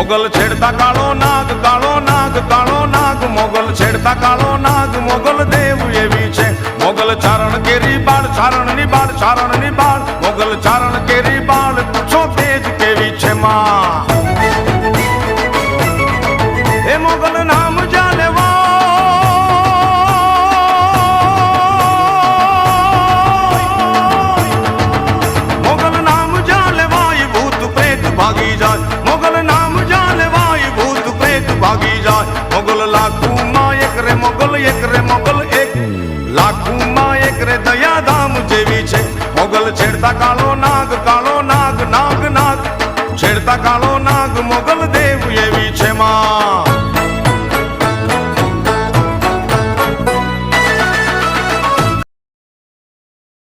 મોગલ છેડતા કાળો નાગ, કાળો નાગ, કાળો નાગ, મોગલ છેડતા કાળો નાગ, મોગલ દેવ એવી છે. મોગલ ચારણ કેરી બાળ, ચારણ ની બાળ, ચારણ ની બાળ, મોગલ ચારણ કેરી બાળ, પૂછો તેજ કેવી છે માં. એ મોગલ નામ જ્યાં લેવા, મોગલ નામ જ્યાં લેવાય ભૂત પ્રેત ભાગી જાય. મોગલ નામ જ્યાં લેવાય ભૂત પ્રેત ભાગી જાય. મોગલ લાખુમાં એક રે મોગલ, એક રે મોગલ એક, લાખુમાં એક રે દયાધામ જેવી છે. મોગલ છેડતા કાળો